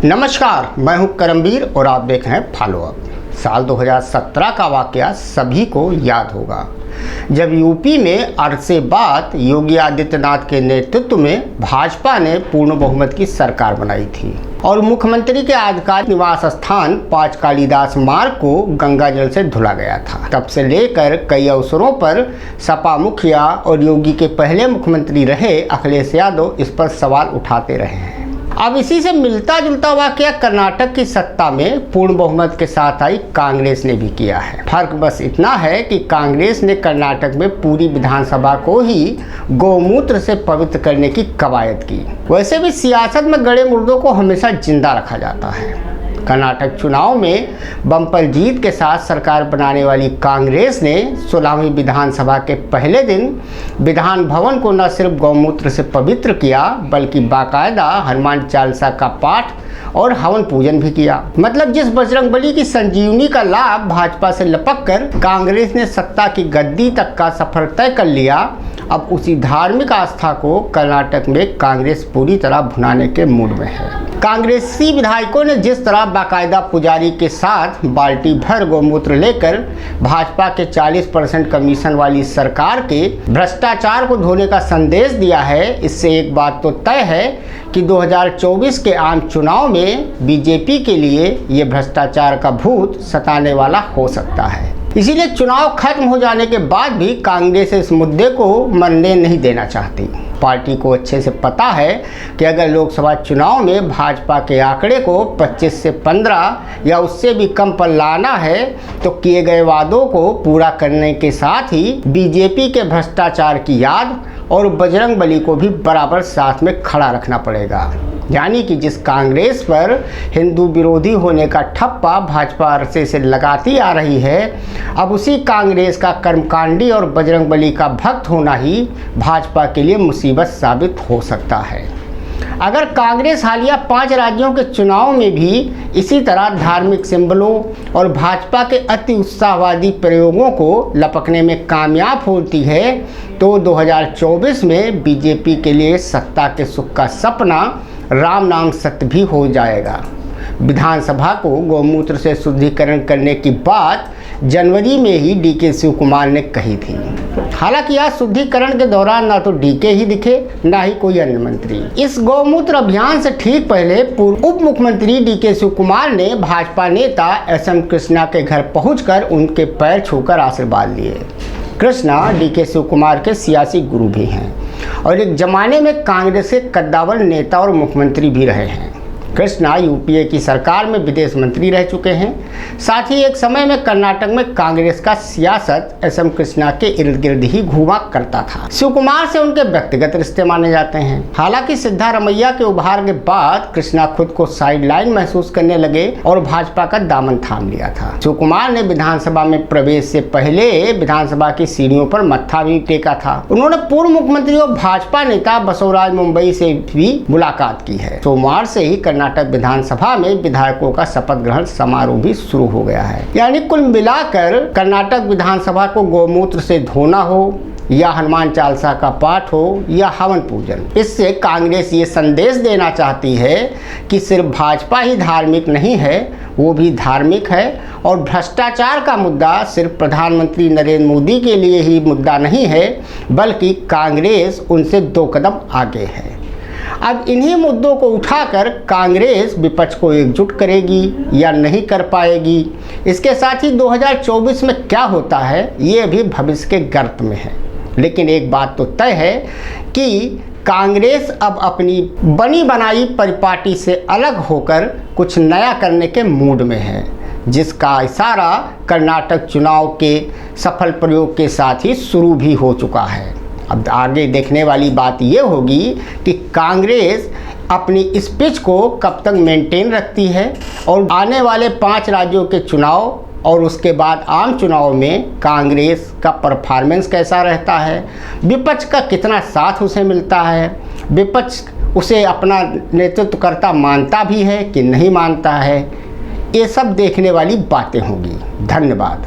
नमस्कार, मैं हूं करमवीर और आप देख रहे हैं फॉलो अप। साल 2017 का वाकया सभी को याद होगा, जब यूपी में अरसे बाद योगी आदित्यनाथ के नेतृत्व में भाजपा ने पूर्ण बहुमत की सरकार बनाई थी और मुख्यमंत्री के आधिकारिक निवास स्थान 5 कालीदास मार्ग को गंगा जल से धुला गया था। तब से लेकर कई अवसरों पर सपा मुखिया और योगी के पहले मुख्यमंत्री रहे अखिलेश यादव इस पर सवाल उठाते रहे हैं। अब इसी से मिलता जुलता वाकया कर्नाटक की सत्ता में पूर्ण बहुमत के साथ आई कांग्रेस ने भी किया है। फर्क बस इतना है कि कांग्रेस ने कर्नाटक में पूरी विधानसभा को ही गौमूत्र से पवित्र करने की कवायद की। वैसे भी सियासत में गड़े मुर्दों को हमेशा जिंदा रखा जाता है। कर्नाटक चुनाव में बम्पर जीत के साथ सरकार बनाने वाली कांग्रेस ने 16वीं विधानसभा के पहले दिन विधान भवन को न सिर्फ गौमूत्र से पवित्र किया बल्कि बाकायदा हनुमान चालीसा का पाठ और हवन पूजन भी किया। मतलब जिस बजरंगबली की संजीवनी का लाभ भाजपा से लपककर कांग्रेस ने सत्ता की गद्दी तक का सफर तय कर लिया, अब उसी धार्मिक आस्था को कर्नाटक में कांग्रेस पूरी तरह भुनाने के मूड में है। कांग्रेसी विधायकों ने जिस तरह बाकायदा पुजारी के साथ बाल्टी भर गौमूत्र लेकर भाजपा के 40% कमीशन वाली सरकार के भ्रष्टाचार को धोने का संदेश दिया है, इससे एक बात तो तय है कि 2024 के आम चुनाव में बीजेपी के लिए ये भ्रष्टाचार का भूत सताने वाला हो सकता है। इसीलिए चुनाव खत्म हो जाने के बाद भी कांग्रेस इस मुद्दे को मरने नहीं देना चाहती। पार्टी को अच्छे से पता है कि अगर लोकसभा चुनाव में भाजपा के आंकड़े को 25 से 15 या उससे भी कम पर लाना है तो किए गए वादों को पूरा करने के साथ ही बीजेपी के भ्रष्टाचार की याद और बजरंगबली को भी बराबर साथ में खड़ा रखना पड़ेगा। यानी कि जिस कांग्रेस पर हिंदू विरोधी होने का ठप्पा भाजपा अरसे से लगाती आ रही है, अब उसी कांग्रेस का कर्मकांडी और बजरंगबली का भक्त होना ही भाजपा के लिए मुसीबत साबित हो सकता है। अगर कांग्रेस हालिया 5 राज्यों के चुनाव में भी इसी तरह धार्मिक सिंबलों और भाजपा के अति उत्साहवादी प्रयोगों को लपकने में कामयाब होती है तो 2024 में बीजेपी के लिए सत्ता के सुख का सपना राम नाम सत्य भी हो जाएगा। विधानसभा को गौमूत्र से शुद्धिकरण करने की बात जनवरी में ही डीके शिव कुमार ने कही थी। हालांकि आज शुद्धिकरण के दौरान ना तो डीके ही दिखे ना ही कोई अन्य मंत्री। इस गौमूत्र अभियान से ठीक पहले पूर्व उप मुख्यमंत्री डीके शिव कुमार ने भाजपा नेता एसएम कृष्णा के घर पहुंचकर उनके पैर छूकर आशीर्वाद लिए। कृष्णा डीके शिव कुमार के सियासी गुरु भी हैं और एक जमाने में कांग्रेस के कद्दावर नेता और मुख्यमंत्री भी रहे हैं। कृष्णा यूपीए की सरकार में विदेश मंत्री रह चुके हैं। साथ ही एक समय में कर्नाटक में कांग्रेस का सियासत एसएम कृष्णा के इर्द गिर्द ही घूमा करता था। शिव कुमार से उनके व्यक्तिगत रिश्ते माने जाते हैं। हालांकि सिद्धारमैया के उभार के बाद कृष्णा खुद को साइडलाइन महसूस करने लगे और भाजपा का दामन थाम लिया था। शिव कुमार ने विधानसभा में प्रवेश से पहले विधानसभा की सीढ़ियों पर मत्था भी टेका था। उन्होंने पूर्व मुख्यमंत्री और भाजपा नेता बसवराज मुंबई से भी मुलाकात की है। सोमवार से ही कर्नाटक विधानसभा में विधायकों का शपथ ग्रहण समारोह भी शुरू हो गया है। यानी कुल मिलाकर कर्नाटक विधानसभा को गौमूत्र से धोना हो या हनुमान चालीसा का पाठ हो या हवन पूजन, इससे कांग्रेस ये संदेश देना चाहती है कि सिर्फ भाजपा ही धार्मिक नहीं है, वो भी धार्मिक है और भ्रष्टाचार का मुद्दा सिर्फ प्रधानमंत्री नरेंद्र मोदी के लिए ही मुद्दा नहीं है बल्कि कांग्रेस उनसे 2 कदम आगे है। अब इन्हीं मुद्दों को उठाकर कांग्रेस विपक्ष को एकजुट करेगी या नहीं कर पाएगी, इसके साथ ही 2024 में क्या होता है ये भी भविष्य के गर्त में है। लेकिन एक बात तो तय है कि कांग्रेस अब अपनी बनी बनाई परिपाटी से अलग होकर कुछ नया करने के मूड में है, जिसका इशारा कर्नाटक चुनाव के सफल प्रयोग के साथ ही शुरू भी हो चुका है। अब आगे देखने वाली बात ये होगी कि कांग्रेस अपनी इस पिच को कब तक मेंटेन रखती है और आने वाले 5 राज्यों के चुनाव और उसके बाद आम चुनाव में कांग्रेस का परफॉर्मेंस कैसा रहता है, विपक्ष का कितना साथ उसे मिलता है, विपक्ष उसे अपना नेतृत्वकर्ता मानता भी है कि नहीं मानता है, ये सब देखने वाली बातें होंगी। धन्यवाद।